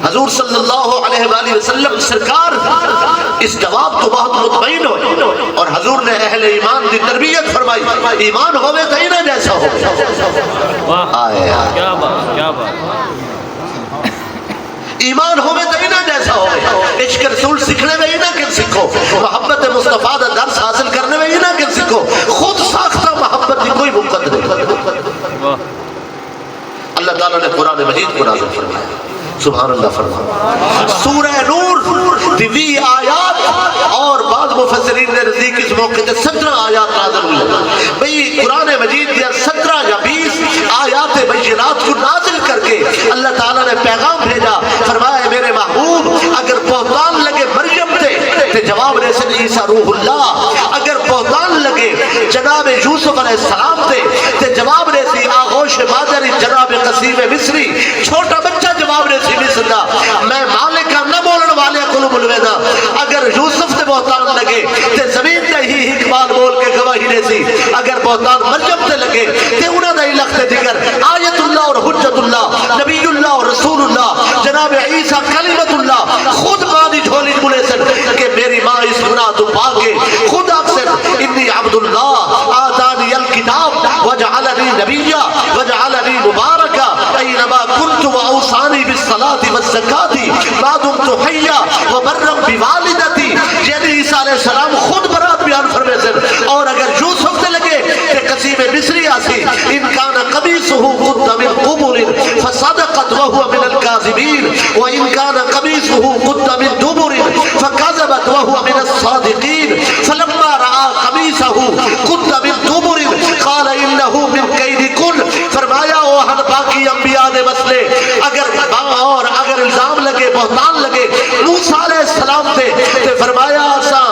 حضور صلی اللہ علیہ وآلہ وسلم سرکار اس جواب تو بہت مطمئن ہوئے اور حضور نے اہل ایمان دی تربیت فرمائی ایمان ہوئے تو ہی نہ جیسا ہو کیا بات کیا بات ایمان ہوئے تو ہی نہ جیسا ہو عشق رسول سکھنے میں ہی نہ کن سکھو محبت مصطفیٰ دا درس حاصل کرنے میں ہی نہ کن سکھو خود ساختہ محبت دی کوئی مقدر نہیں اللہ تعالیٰ نے قرآن مجید کو نازل فرمایا سبحان اللہ فرمایا سورہ نور دیوی آیات اور بعض مفسرین نے نزدیک اس موقع سے 17 آیات نازل ہوئی بھئی قرآن مجید یا 17 یا 20 آیات بینات کو نازل کر کے اللہ تعالیٰ نے پیغام بھیجا فرمایا میرے محبوب اگر بہتان لگے مریم تے جواب رسل عیسیٰ روح اللہ اگر بہتان لگے جناب یوسف علیہ السلام تے جواب رسی آغوش مادری جناب قسیم مصری چھوٹا بچہ جواب رسی مصر میں مالکہ نہ بولن والے کلو بلویدہ اگر یوسف تے بہتان لگے تے زمین تے ہی اقبال بول کے گواہی رسی اگر بہتان مریم تے لگے تے انہاں دا ہی لخت دیگر آیت اللہ اور حجت اللہ نبی اللہ اور رسول اللہ جناب عیسیٰ کلمت اللہ خود مانی جھولی بولے سن کہ میری ماں اس گناہ تو پاکے خود اکثر انی عبداللہ آتانی الکتاب وجعلنی نبیہ وجعلنی مبارکہ اینما کنت وعوصانی بالصلاة والزکاة ما دمت حیہ وبرم بوالدتی یعنی عیسیٰ علیہ السلام خود برات بیان فرمے سن اور اگر یوسف سے لگے کہ قسیم مصری آسی ان کان قمیصہ قد من قبل فصدقت وهو من الكاذبین وان کان قمیصہ قد من دبر فكذبت وهو من الصادقین فلما رأى قمیصہ قد من دبر قال انه من کیدکن فرمایا وہ ہن باقی انبیاء دے مسئلے اگر اور اگر الزام لگے بہتان لگے موسیٰ علیہ السلام تے فرمایا آسا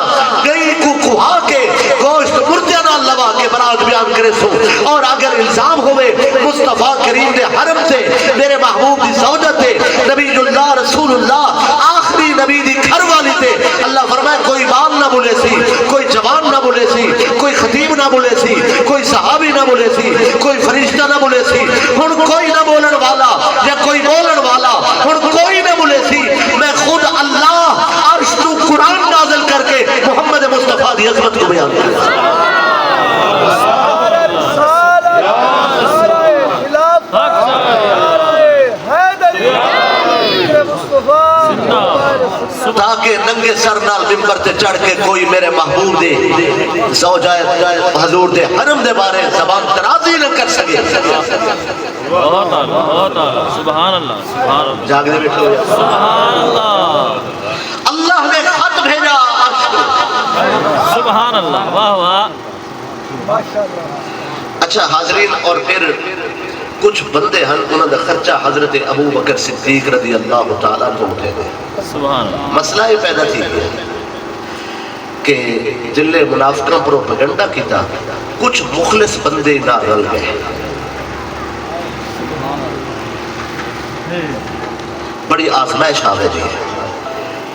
گئی کو کوہا کے گوشت مردیاں نہ لوا کے برات بیان کرے سو اور اگر الزام ہوئے مصطفیٰ کریم دے حرم تے میرے محبوب دی زوجت تے نبی اللہ رسول اللہ آخری نبی دی گھر والی تے اللہ فرمائے کوئی بال نہ بولے سی کوئی جوان نہ بولے سی کوئی خطیب نہ بولے سی کوئی صحابی نہ بولے سی کوئی فرشتہ نہ بولے سی ہن کوئی نہ بولن والا یا کوئی بولن والا ہن کوئی نہ بولے سی میں خود اللہ عرش تو قرآن نازل کر کے محمد مصطفیٰ دی عظمت کو بیان کرتا تاکہ ننگے سر نال ممبر تے چڑھ کے کوئی میرے محبوب دے زوجہ حضور دے حرم دے بارے زبان ترازی نہ کر سکے بہت اعلیٰ سبحان اللہ سبحان اللہ جاگ دے بیٹھو سبحان اللہ اللہ نے خط بھیجا سبحان اللہ واہ واہ اچھا حاضرین اور پھر کچھ بندے ہیں انہوں نے خرچہ حضرت ابو بکر صدیق رضی اللہ تعالیٰ کو اٹھے گئے سبحان اللہ مسئلہ یہ پیدا تھی کہ جلے منافقہ پروپیگنڈا کیتا کچھ مخلص بندے نہ رل گئے بڑی آزمائش آوے جی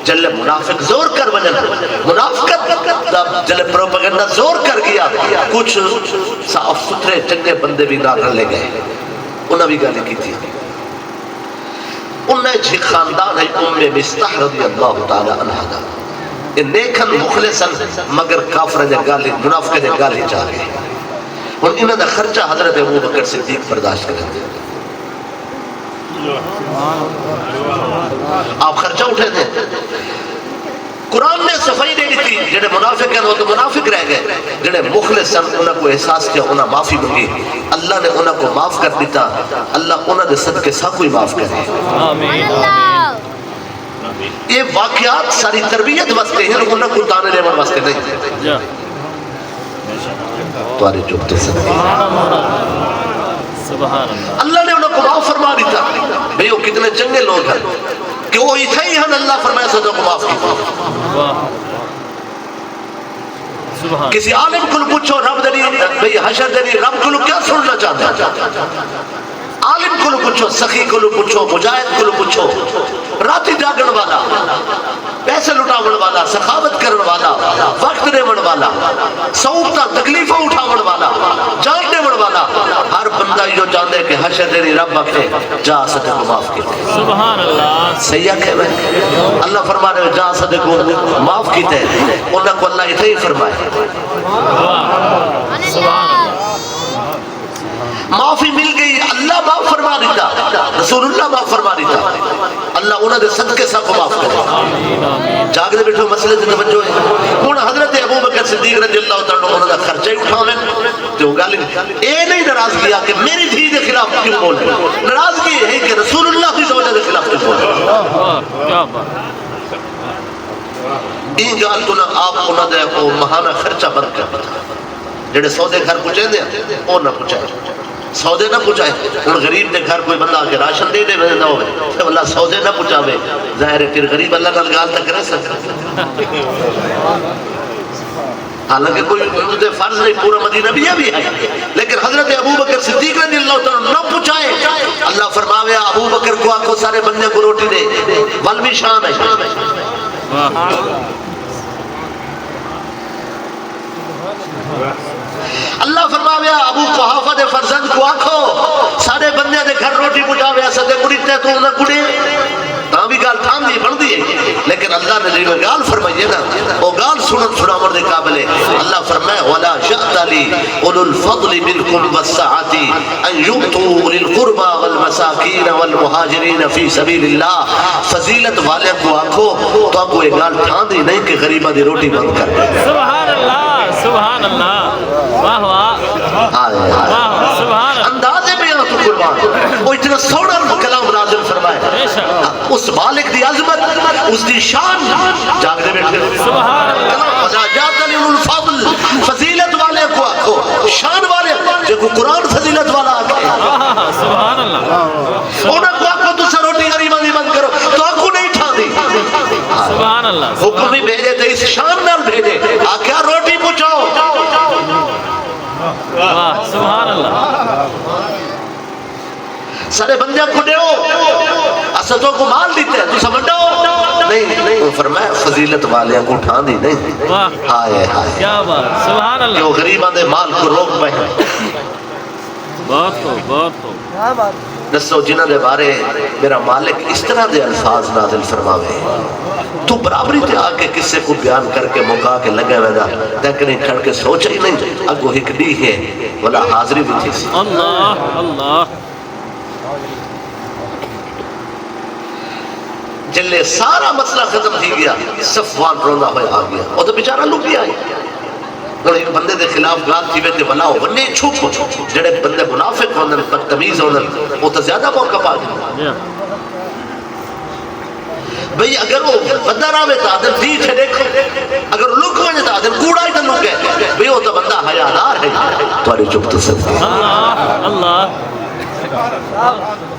جلے منافق زور کر وجن منافقت جلے پروپیگنڈا زور کر گیا کچھ صاف ستھرے چنگے بندے بھی نہ رلے گئے انہوں بھی گالی کی تھی انہیں جھک خاندان ہے مستح رضی اللہ تعالی عنہ دا نیکن مخلصن مگر کافر نے گالی منافق نے گالی چاہ گئے اور انہوں نے خرچہ حضرت ابو بکر صدیق برداشت کریں آپ خرچہ اٹھے تھے قرآن نے صفائی دے دی تھی جنہیں منافق ہیں وہ تو منافق تک رہ گئے جڑے مخلص سن انہاں کو احساس کیا انہاں معافی منگی اللہ نے انہاں کو معاف کر دیتا اللہ انہاں دے صدقے سب کوئی معاف کرے آمین یہ واقعات ساری تربیت واسطے ہیں انہاں کو تانے دیون واسطے نہیں جا تمہارے چوکتے سے سبحان اللہ اللہ نے انہوں کو معاف فرما دیتا بھئی وہ کتنے چنگے لوگ ہیں کہ وہ ہی ہی ہیں اللہ فرمایا صدق کو معاف کی واہ سبحان کسی عالم کو پوچھو رب دنی بھئی حشر دنی رب کو کیا سننا چاہتا عالم کو پوچھو سخی کو پوچھو مجاہد کو پوچھو راتی جاگن والا پیسے لٹاون والا سخاوت کرن والا وقت دیون والا سوکتا تکلیفہ اٹھاون والا جان دیون والا ہر بندہ یہ جاندے کہ حشر دنی رب وقتے جا صدق کو معاف کی سبحان اللہ سیاح ہے میں اللہ فرما رہے جا صدق کو معاف کیتے انہوں کو اللہ اتنے ہی فرمائے واہ سبحان اللہ معافی مل گئی اللہ معاف فرما دیتا رسول اللہ معاف فرما دیتا اللہ انہوں نے صدقے سب کو معاف کرے آمین آمین جاگ دے بیٹھو مسئلے سے توجہ ہے ہوں حضرت ابو بکر صدیق رضی اللہ تعالیٰ انہوں نے خرچہ ہی اٹھا لیں تو گل اے نہیں ناراض کیا کہ میری دھی دے خلاف کیوں بول ناراضگی ہے کہ رسول اللہ کی زوجہ دے خلاف کیوں بول واہ کیا بات این گال تو نہ آپ انہوں نے مہانہ خرچہ بند کر جڑے سودے گھر پوچھیں دے اور نہ پوچھائے سودے نہ پوچھائے ان غریب دے گھر کوئی بندہ آگے راشن دے دے نہ ہوئے تو اللہ سودے نہ پوچھاوے ظاہر ہے پھر غریب اللہ نال گال تک رہ سکتا حالانکہ کوئی فرض نہیں پورا مدینہ بھی ہے لیکن حضرت ابو بکر صدیق رضی اللہ تعالیٰ نہ پوچھائے اللہ فرماوے ابو بکر کو آنکھوں سارے بندے کو روٹی دے ول بھی شان ہے اللہ فرماویا ابو قحافہ دے فرزند کو آکھو سارے بندے دے گھر روٹی پہنچاویا سدے کڑی تے تو نہ کڑی تاں بھی گال تھام دی بن دی ہے لیکن اللہ نے جو گال فرمائی ہے نا وہ گال سنن سناور دے قابل ہے اللہ فرمایا ولا شأت لی اولو الفضل منکم والسعة ان یؤتوا اولي القربى والمساکین والمہاجرین فی سبیل اللہ فضیلت والے کو آکھو تو آپ کو یہ گال تھام دی نہیں کہ غریبہ دی روٹی بند کر سبحان اللہ سبحان اللہ واہ واہ واہ سبحان اندازے میں تو قربان وہ اتنا سوڑا کلام نازل فرمائے اس مالک دی عظمت اس دی شان جاگ دے بیٹھے سبحان اللہ جاتا لی الفضل فضیلت والے کو آکھو شان والے جو قرآن فضیلت والا آکھے سبحان اللہ انہوں کو آکھو تو سے روٹی غریبہ دی بند کرو تو آکھو نہیں ٹھا دی سبحان اللہ حکم بھی بھیجے تھے اس شان نال بھیجے آکھیا روٹی پوچھاؤ واہ سبحان اللہ سارے بندے کو دیو اسدوں کو مال دیتے ہیں تو سمجھو نہیں وہ فرمایا فضیلت والیاں کو اٹھا دی نہیں واہ ہائے ہائے کیا بات سبحان کہ اللہ وہ غریباں دے مال کو روک پہ بہت خوب دسو جنہ دے بارے میرا مالک اس طرح دے الفاظ نازل فرماوے تو برابری تے آکے کسے کو بیان کر کے مکا کے لگے ویدا دیکھنے کھڑ کے سوچا ہی نہیں اگو ہک دی ہے ولا حاضری بھی تھی اللہ اللہ جلے سارا مسئلہ ختم تھی گیا صفوان روندہ ہوئے آ گیا وہ تو بیچارہ لوگ بھی آئے اور ایک بندے دے خلاف گال تھی ویتے بلاؤ ونی چھوٹ جڑے بندے منافق ہوندن بدتمیز ہوندن وہ تو زیادہ موقع پا گیا بھئی اگر وہ بندہ راوے تا آدم دیکھ ہے دیکھو اگر لوگ ہوئے تا آدم کوڑا ہی تا لوگ ہے بھئی وہ تو بندہ حیادار ہے تواری چپ تو سب اللہ اللہ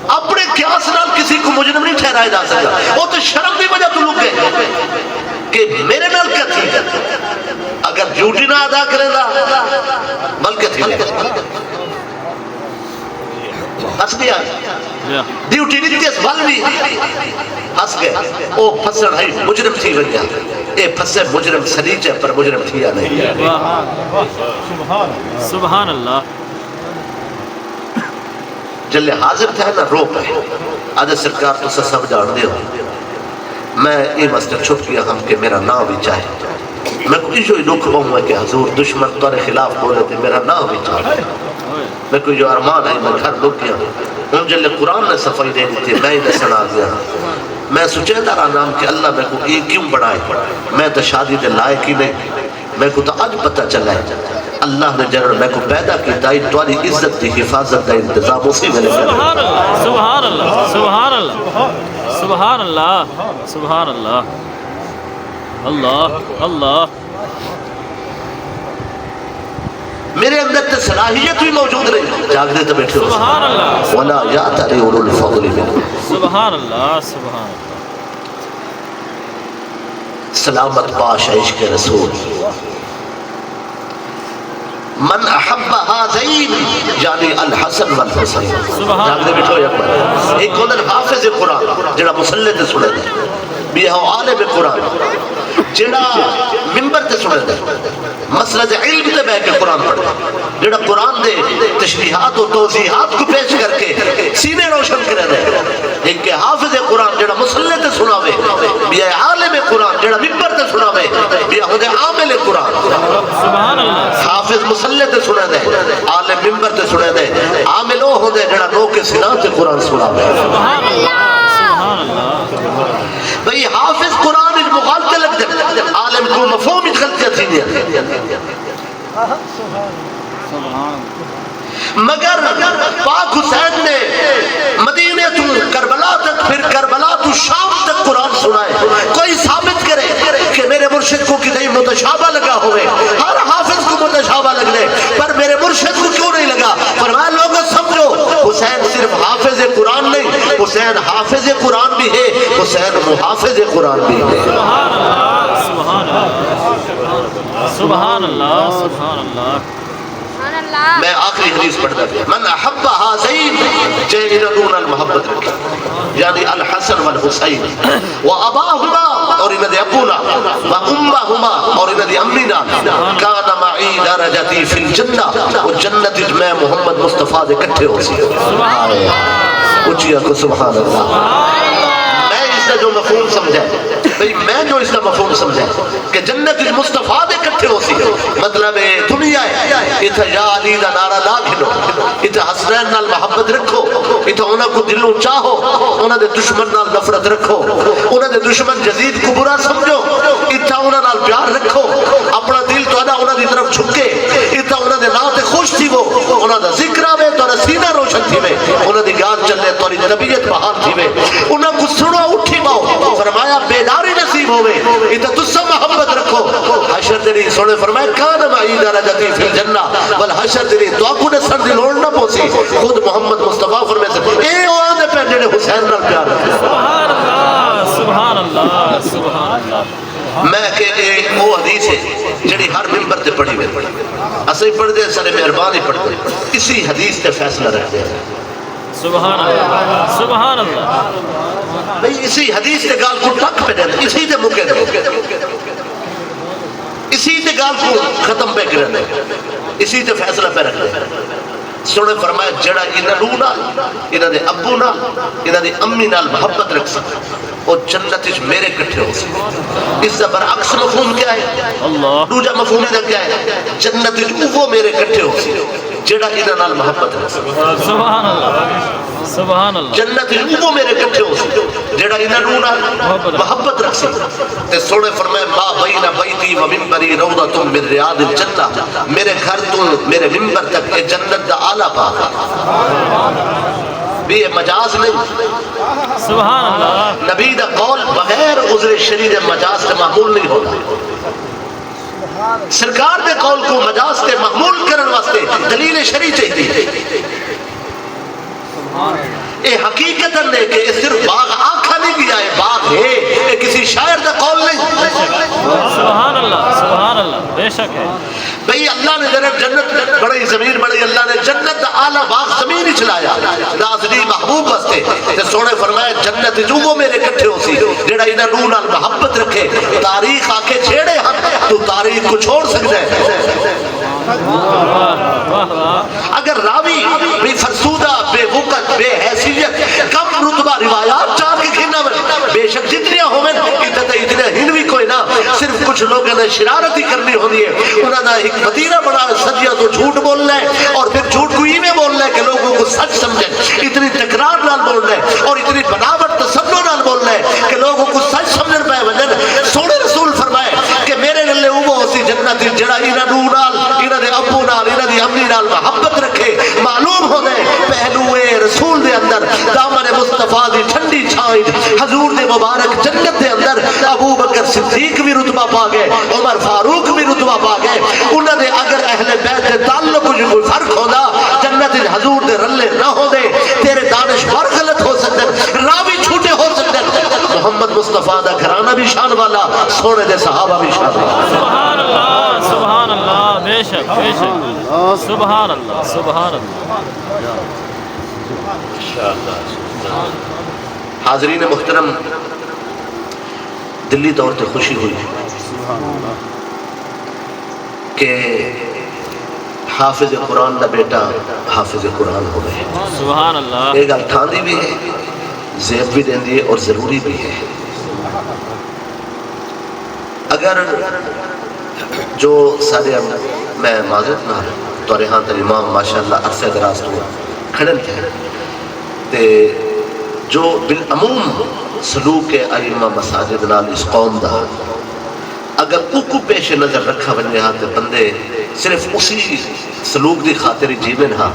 اپنے قیاس نال کسی کو مجرم نہیں ٹھہرائے جا سکتا وہ تو شرم بھی وجہ تو لوگ ہے کہ میرے نال کیا تھی اگر ڈیوٹی نہ ادا کرے گا بلکہ تھی ہس گیا ڈیوٹی نہیں تھی بل بھی ہس گئے او پھسر ہے مجرم تھی گیا اے پھسے مجرم سریچ ہے پر مجرم تھیا نہیں سبحان اللہ جلے حاضر تھے نا رو پہ آدھے سرکار تو سے سب جان دے ہو میں یہ مسئلہ چھپ کیا ہم کہ میرا نام بھی چاہے میں کوئی جو دکھ بہوں ہے کہ حضور دشمن تورے خلاف بولے تھے میرا نام بھی چاہے میں کوئی جو ارمان ہے میں گھر لک گیا ہم جلے قرآن نے صفائی دے دی تھی میں ہی دسن آ گیا میں سوچے دارا نام کہ اللہ میں کو یہ کیوں بڑھائے میں تو شادی دے لائق ہی نہیں میں کو تو اج پتہ چلا ہے اللہ نے جنہوں میں کو پیدا کی دائی تواری عزت دی حفاظت دا انتظام اسی میں نے کرنا. سبحان اللہ سبحان اللہ سبحان اللہ سبحان اللہ سبحان اللہ اللہ اللہ. میرے اندر تے صلاحیت بھی موجود رہی جاگ دے تو بیٹھے ہو سبحان اللہ وَلَا يَعْتَرِ أُولُو الْفَضْلِ مِنْكُمْ. سبحان اللہ سبحان اللہ. سلامت باش عشق رسول. من احب هذین یعنی الحسن والحسین. جاگ دے بیٹھو یک بار. ایک ہوندن حافظ قرآن جڑا مسلح تے سنے دے بھی ہو عالم قرآن جڑا منبر تے سنے دے مسئلہ علم تے بہ کے قرآن پڑھے جڑا قرآن دے تشریحات و توضیحات کو پیش کر کے سینے روشن کرے دے. ایک کہ حافظ قرآن جڑا مسلح تے سناوے بھی عالم قرآن جڑا منبر تے سناوے بھی ہو دے عامل قرآن. سبحان اللہ. حافظ مسلح تے سنے دے عالم منبر تے سنے دے عامل وہ ہو دے جڑا رو کے سنا تے قرآن سناوے. سبحان اللہ سبحان اللہ. بھئی حافظ قرآن اس مغالطے لگ دے عالم کو مفہوم اس غلطیاں تھی نہیں. مگر پاک حسین نے مدینے تو کربلا تک پھر کربلا تو شام تک قرآن سنائے. کوئی ثابت کرے کہ میرے مرشد کو کتنی متشابہ لگا ہوئے. ہر حافظ کو متشابہ لگ لے پر میرے مرشد کو کیوں نہیں لگا. فرمایا لوگوں سمجھو حسین صرف حافظ قرآن نہیں حسین حافظ قرآن بھی ہے حسین محافظ قرآن بھی ہے. سبحان اللہ سبحان اللہ سبحان اللہ سبحان اللہ. میں آخری حدیث پڑھتا ہوں. من احب هذین جہلون المحبت رکھا یعنی الحسن والحسین و اباہما اور انہوں دے ابونا و امہما اور انہوں دے امینا کانا معی درجتی فی الجنہ و جنت میں محمد مصطفیٰ دے کٹھے ہو سی. اچھیا کو سبحان اللہ. میں اس کا جو مفہوم سمجھا بھئی میں جو اس کا مفہوم سمجھا کہ جنت مصطفیٰ دے کٹھے ہو سی مطلب دنیا ہے اتھا یا علی دا نعرہ لا کھنو اتھا حسنین نال محبت رکھو اتھا انہاں کو دلوں چاہو انہاں دے دشمن نال نفرت رکھو انہاں دے دشمن جزید کو برا سمجھو اتھا انہاں نال پیار رکھو اپنا دل تو انہاں دی طرف چھکے اتھا انہاں دے نام تے خوش تھی وہ انہاں دا ذکر آوے تو سینہ روشن تھی میں انہاں دی گان چلے تو نبیت بہار تھی میں انہاں کو سنو اٹھی باؤ. فرمایا بیداری نصیب ہوئے اتھا تسا محبت رکھو. حشر دلی سوڑے فرمایا کان معی درجتی فی الجنہ والحشر دلی تو آکو نے سر دل اوڑ نہ پوسی خود محمد مصطفیٰ فرمائے سے اے او آنے پہ جنہیں حسین نال پیار رکھے. سبحان اللہ سبحان اللہ سبحان اللہ. میں کہ ایک وہ حدیث ہے جڑی ہر ممبر تے پڑھی ہوئے اسے پڑھ دے سارے مہربانی پڑھ دے اسی حدیث تے فیصلہ رکھ دے. سبحان اللہ سبحان اللہ. بھئی اسی حدیث تے گال کو ٹک پہ دے اسی تے مکے دے اسی تے گال کو ختم پہ کرے دے اسی تے فیصلہ پہ رکھ دے. سوڑے فرمایا جڑا انہوں نال انہوں نے ابو نال انہوں نے امی نال محبت رکھ سکتا اور جنت میرے کٹھے ہو سکتا. اس سے برعکس مفہوم کیا ہے اللہ. دوجا مفہوم دا کیا ہے جنت وہ میرے کٹھے ہو سکتا جڑا انہوں نال محبت رکھ سکتا. سبحان اللہ سبحان اللہ. جنت وہ میرے کٹھے ہو سکتا جڑا انہوں نال محبت رکھ سکتا. تے سوڑے فرمائے ما بین بیتی و منبری روضۃ من ریاض الجنہ میرے گھر تو میرے منبر تک یہ جنت دا اعلیٰ پاک بھی یہ مجاز نہیں. سبحان اللہ. نبی دا قول بغیر عذر شرعی مجاز سے معمول نہیں ہوتا. سرکار دے قول کو مجاز سے معمول کرن واسطے دلیل شرعی چاہیے. اے حقیقت ہے کہ یہ صرف باغ آنکھا نہیں گیا ہے باغ ہے یہ کسی شاعر دا قول نہیں. سبحان اللہ سبحان اللہ. بے شک ہے بھئی اللہ نے جنت بڑی زمین بڑی اللہ نے جنت دا اعلیٰ باغ زمین ہی چلایا نازلی محبوب بستے تے سوڑے فرمائے جنت جو وہ میرے کٹھے ہو سی جڑا انہاں نال محبت رکھے تاریخ آکے چھیڑے ہم تو تاریخ کو چھوڑ سکتے ہیں. اگر راوی بے فرسودہ بے وقت بے حیثیت کم رتبہ روایات چاہ کے کھینا بے شک جتنی ہوئے اتنے ہنوی کوئی نہ صرف کچھ لوگوں نے شرارتی کرنی ہونی ہے انہوں نے ایک مدینہ بنا سجیہ تو جھوٹ بولنا ہے اور پھر جھوٹ کو میں بولنا ہے کہ لوگوں کو سچ سمجھیں اتنی تکرار نال بولنا ہے اور اتنی بناوٹ تصنع نال بولنا ہے کہ لوگوں کو سچ سمجھن پہ وجن. سونے رسول فرمائے کہ میرے گلے وہ ہو سی جنت جڑا انہاں نو نال انہاں دے ابو نال انہاں دی امی نال محبت رکھے معلوم ہو گئے پہلوئے رسول دے اندر دامن مصطفیٰ دی ٹھنڈی چھائیں حضور دے مبارک جنت دے اندر ابو بکر صدیق بھی رتبہ پا گئے عمر فاروق بھی رتبہ پا گئے انہاں دے اگر اہل بیت دے تعلق کوئی فرق ہوندا جنت حضور دے رلے نہ ہو دے تیرے دانشور غلط ہو سکتے راوی چھوٹے ہو سکتے محمد مصطفیٰ دا گھرانہ بھی شان والا سونے دے صحابہ بھی شان والا سبحان اللہ بے شک بے شک سبحان اللہ سبحان اللہ حاضرین محترم دلی طور تے خوشی ہوئی کہ حافظ قرآن دا بیٹا حافظ قرآن ہو گئے سبحان اللہ ایک گل ٹھاندی بھی ہے زیب بھی دین دی اور ضروری بھی ہے اگر جو سارے میں معذرت نہ تو ہاں تر امام ماشاءاللہ عرصہ دراز تو کھڑن تھے تے جو بالعموم سلوک ائمہ مساجد نال اس قوم دا اگر کو پیش نظر رکھا بنے ہاں تے بندے صرف اسی سلوک دی خاطر جیون ہاں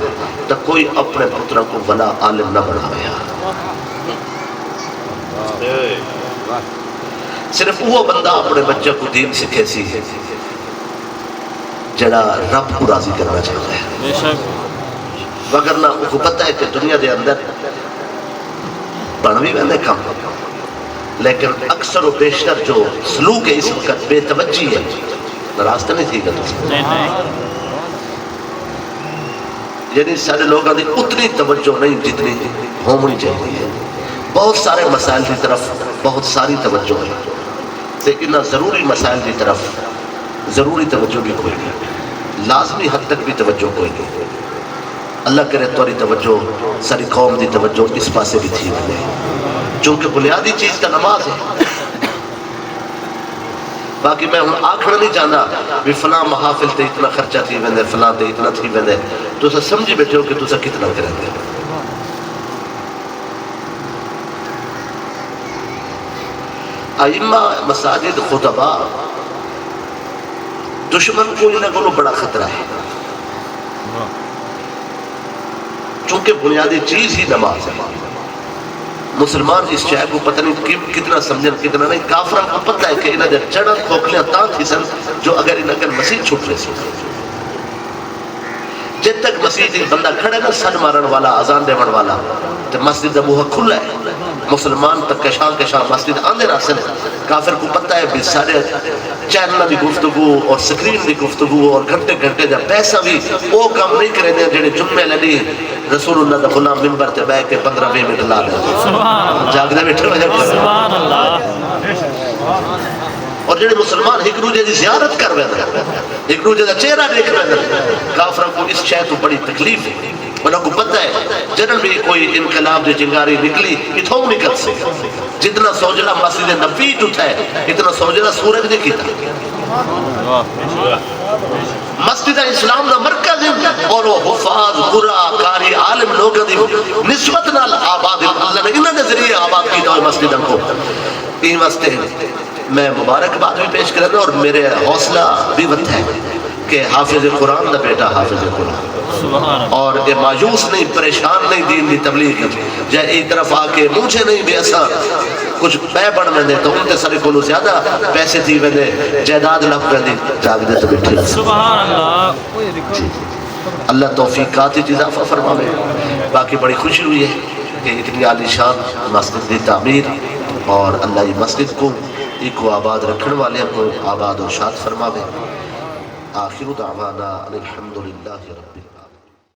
تو کوئی اپنے پترہ کو ولا عالم نہ بڑھا گیا صرف وہ بندہ اپنے بچے کو دین سکھے سی جڑا رب کو راضی کرنا چاہتا ہے بے شک وگرنہ کو پتہ ہے کہ دنیا دے اندر پڑھوی ویندے کم لیکن اکثر و بیشتر جو سلوک ہے اس وقت بے توجہ ہے راستہ نہیں تھی گا نہیں یعنی سارے لوگوں نے اتنی توجہ نہیں جتنی ہونی چاہیے بہت سارے مسائل کی طرف بہت ساری توجہ ہے لیکن ضروری مسائل کی طرف ضروری توجہ بھی کوئی نہیں لازمی حد تک بھی توجہ کوئی نہیں اللہ کرے توری توجہ ساری قوم دی توجہ اس پاسے بھی تھی ملے چونکہ بنیادی چیز کا نماز ہے باقی میں ہوں آکھنا نہیں چاہتا بھی فلاں محافل تے اتنا خرچہ تھی ویندے فلاں تے اتنا تھی ویندے تو اسا سمجھی بیٹھے ہو کہ تو اسا کتنا کریں دے ائمہ مساجد خطبہ دشمن کو انہیں کو بڑا خطرہ ہے چونکہ بنیادی چیز ہی نماز ہے مسلمان اس شے کو پتہ نہیں کتنا سمجھن کتنا نہیں کافران کو پتہ ہے کہ انہیں در چڑھن کھوکلیاں تاں تھی سن جو اگر انہیں اگر مسیح چھوٹ لے سن جب تک مسیح ایک بندہ کھڑے نا سن مارن والا اذان دیون والا تو مسجد ابوہ کھلا ہے مسلمان تک کشان مسجد آندے نہ سن کافر کو پتہ ہے بھی سارے چینل دی گفتگو اور سکرین دی گفتگو اور گھنٹے گھنٹے دا پیسہ بھی وہ کام نہیں کرے دیں جڑے جمعے لڑی رسول اللہ دا غلام منبر تے بیٹھ کے 15-20 منٹ لا دے جاگ دے بیٹھے ہو سبحان اللہ اور جڑے مسلمان ایک دوسرے دی زیارت کر رہے ہیں ایک دوسرے دا چہرہ دیکھ رہے ہیں کافروں کو اس شے تو بڑی تکلیف ہے انہوں کو پتہ ہے جنن بھی کوئی انقلاب دے چنگاری نکلی اتھوں نکل سے جتنا سوجنا مسجد نبی اٹھا ہے اتنا سوجنا سورج نے کیتا مسجد اسلام دا مرکز اور وہ حفاظ قرآن قاری عالم لوگوں دی نسبت نال آباد اللہ نے انہوں نے ذریعے آباد کی دو مسجدوں کو تین واسطے میں مبارکباد بھی پیش کرتا اور میرے حوصلہ بھی بنتا ہے کہ حافظ قرآن دا بیٹا حافظ قرآن اور یہ مایوس نہیں پریشان نہیں دین دی تبلیغ جائے ایک طرف آکے مجھے نہیں بھی ایسا کچھ پے بڑھ میں دے تو ان تے سارے کولو زیادہ پیسے تھی میں دے جائداد لب میں دے جاگ دے تو بیٹھے سبحان اللہ اللہ توفیقاتی اضافہ فرماوے باقی بڑی خوشی ہوئی ہے کہ اتنی عالی شان مسجد دی تعمیر اور اللہ یہ مسجد کو ایک کو آباد رکھن والے کو آباد و شاد فرماوے آخر دعوانا الحمدللہ رب العالمین